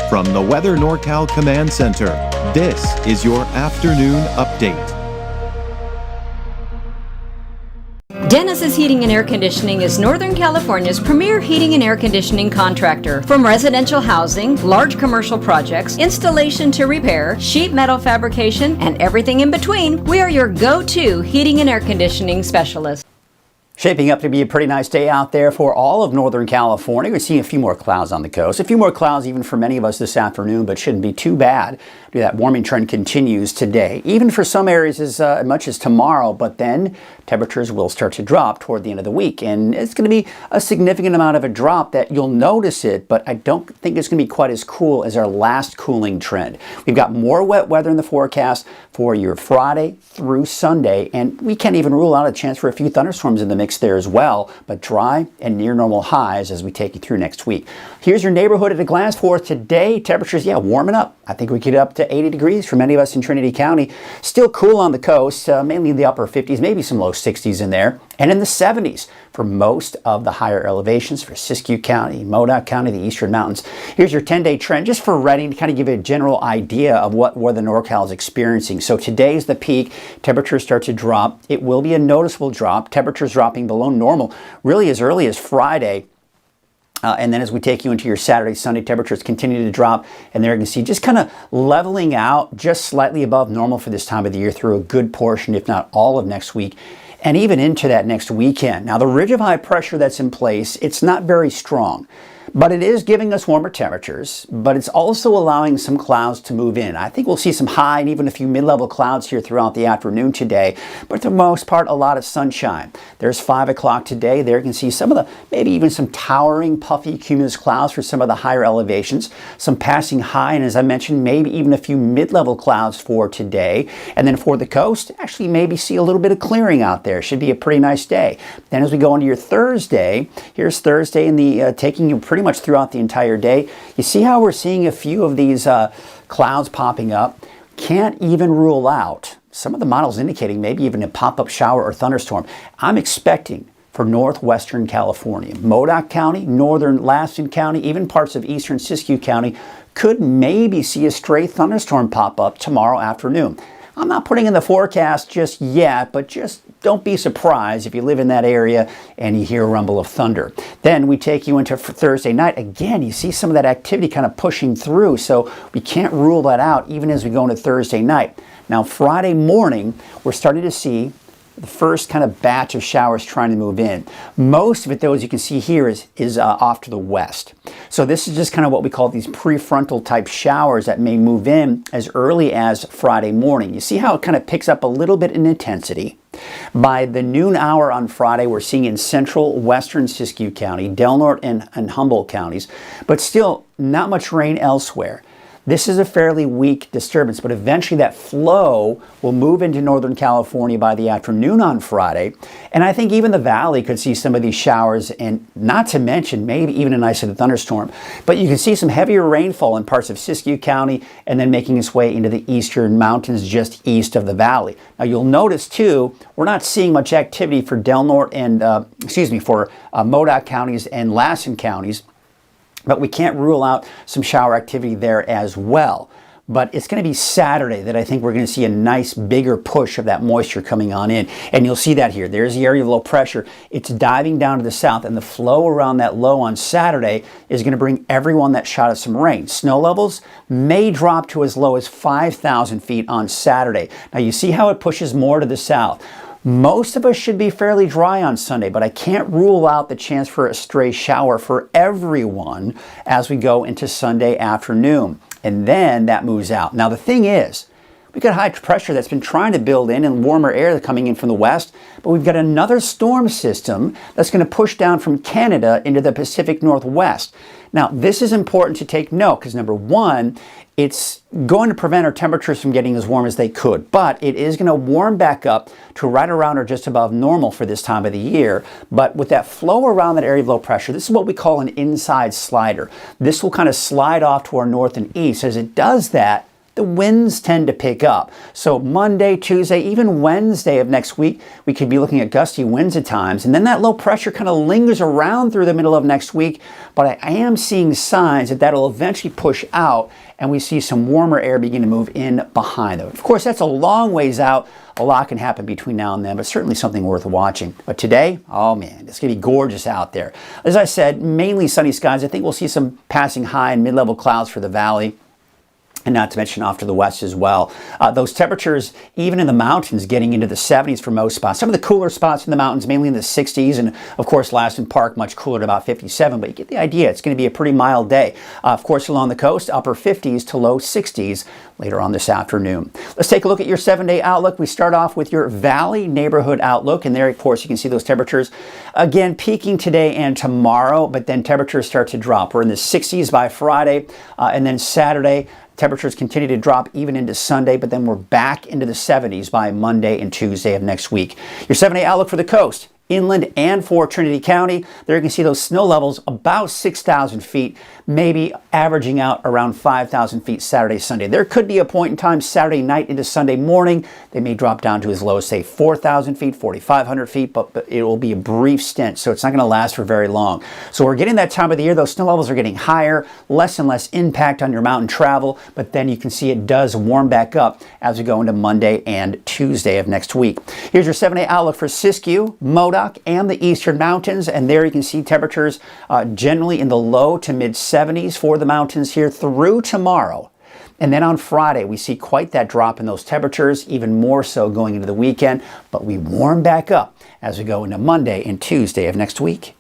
From the Weather NorCal Command Center, this is your afternoon update. Dennis's Heating and Air Conditioning is Northern California's premier heating and air conditioning contractor. From residential housing, large commercial projects, installation to repair, sheet metal fabrication, and everything in between, we are your go-to heating and air conditioning specialist. Shaping up to be a pretty nice day out there for all of Northern California. We're seeing a few more clouds on the coast. A few more clouds even for many of us this afternoon, but shouldn't be too bad. That warming trend continues today, even for some areas as much as tomorrow, but then temperatures will start to drop toward the end of the week. And it's going to be a significant amount of a drop that you'll notice it, but I don't think it's going to be quite as cool as our last cooling trend. We've got more wet weather in the forecast for your Friday through Sunday, and we can't even rule out a chance for a few thunderstorms in the mix there as well, but dry and near normal highs as we take you through next week. Here's your neighborhood at a glance for today. Temperatures, warming up. I think we get up to 80 degrees for many of us in Trinity County. Still cool on the coast, mainly in the upper 50s, maybe some low 60s in there, and in the 70s for most of the higher elevations for Siskiyou County, Modoc County, the eastern mountains. Here's your 10-day trend just for Redding to kind of give you a general idea of what the NorCal is experiencing. So today's the peak. Temperatures start to drop. It will be a noticeable drop. Temperatures dropping below normal really as early as Friday. And then as we take you into your Saturday, Sunday, temperatures continue to drop. And there you can see just kind of leveling out just slightly above normal for this time of the year through a good portion, if not all of next week, and even into that next weekend. Now, the ridge of high pressure that's in place, it's not very strong, but it is giving us warmer temperatures, but it's also allowing some clouds to move in. I think we'll see some high and even a few mid-level clouds here throughout the afternoon today, but for the most part, a lot of sunshine. There's 5 o'clock today. There you can see some of the, maybe even some towering puffy cumulus clouds for some of the higher elevations, some passing high, and as I mentioned, maybe even a few mid-level clouds for today. And then for the coast, actually maybe see a little bit of clearing out there. Should be a pretty nice day. Then as we go into your Thursday, here's Thursday in the taking you pretty much throughout the entire day. You see how we're seeing a few of these clouds popping up. Can't even rule out, some of the models indicating maybe even a pop-up shower or thunderstorm. I'm expecting for northwestern California, Modoc County, northern Laston County, even parts of eastern Siskiyou County could maybe see a stray thunderstorm pop up tomorrow afternoon. I'm not putting in the forecast just yet, but just don't be surprised if you live in that area and you hear a rumble of thunder. Then we take you into Thursday night. Again, you see some of that activity kind of pushing through, so we can't rule that out even as we go into Thursday night. Now, Friday morning, we're starting to see the first kind of batch of showers trying to move in. Most of it, though, as you can see here, is off to the west. So this is just kind of what we call these prefrontal type showers that may move in as early as Friday morning. You see how it kind of picks up a little bit in intensity. By the noon hour on Friday, we're seeing in central western Siskiyou County, Del Norte and Humboldt counties, but still not much rain elsewhere. This is a fairly weak disturbance, but eventually that flow will move into Northern California by the afternoon on Friday. And I think even the valley could see some of these showers, and not to mention maybe even an isolated thunderstorm. But you can see some heavier rainfall in parts of Siskiyou County and then making its way into the eastern mountains just east of the valley. Now you'll notice too, we're not seeing much activity for Del Norte and, for Modoc counties and Lassen counties. But we can't rule out some shower activity there as well. But it's going to be Saturday that I think we're going to see a nice bigger push of that moisture coming on in. And you'll see that here. There's the area of low pressure. It's diving down to the south, and the flow around that low on Saturday is going to bring everyone that shot us some rain. Snow levels may drop to as low as 5,000 feet on Saturday. Now you see how it pushes more to the south. Most of us should be fairly dry on Sunday, but I can't rule out the chance for a stray shower for everyone as we go into Sunday afternoon. And then that moves out. Now the thing is, we've got high pressure that's been trying to build in and warmer air coming in from the west, but we've got another storm system that's going to push down from Canada into the Pacific Northwest. Now this is important to take note because number one, it's going to prevent our temperatures from getting as warm as they could, but it is going to warm back up to right around or just above normal for this time of the year. But with that flow around that area of low pressure, this is what we call an inside slider. This will kind of slide off to our north and east. As it does that, the winds tend to pick up. So Monday, Tuesday, even Wednesday of next week, we could be looking at gusty winds at times. And then that low pressure kind of lingers around through the middle of next week. But I am seeing signs that that'll eventually push out and we see some warmer air begin to move in behind them. Of course, that's a long ways out. A lot can happen between now and then, but certainly something worth watching. But today, oh man, it's going to be gorgeous out there. As I said, mainly sunny skies. I think we'll see some passing high and mid-level clouds for the valley, and not to mention off to the west as well. Those temperatures, even in the mountains, getting into the 70s for most spots. Some of the cooler spots in the mountains, mainly in the 60s, and of course, Laston Park, much cooler at about 57, but you get the idea. It's going to be a pretty mild day. Of course, along the coast, upper 50s to low 60s later on this afternoon. Let's take a look at your 7-day outlook. We start off with your Valley neighborhood outlook, and there, of course, you can see those temperatures again peaking today and tomorrow, but then temperatures start to drop. We're in the 60s by Friday, and then Saturday, temperatures continue to drop even into Sunday, but then we're back into the 70s by Monday and Tuesday of next week. Your 7-day outlook for the coast, inland and for Trinity County. There you can see those snow levels about 6,000 feet, maybe averaging out around 5,000 feet Saturday, Sunday. There could be a point in time Saturday night into Sunday morning. They may drop down to as low as, say, 4,000 feet, 4,500 feet, but it will be a brief stint, so it's not going to last for very long. So we're getting that time of the year. Those snow levels are getting higher, less and less impact on your mountain travel, but then you can see it does warm back up as we go into Monday and Tuesday of next week. Here's your 7-day outlook for Siskiyou, Modoc, and the Eastern Mountains, and there you can see temperatures generally in the low to mid 70s for the mountains here through tomorrow. And then on Friday, we see quite that drop in those temperatures, even more so going into the weekend, but we warm back up as we go into Monday and Tuesday of next week.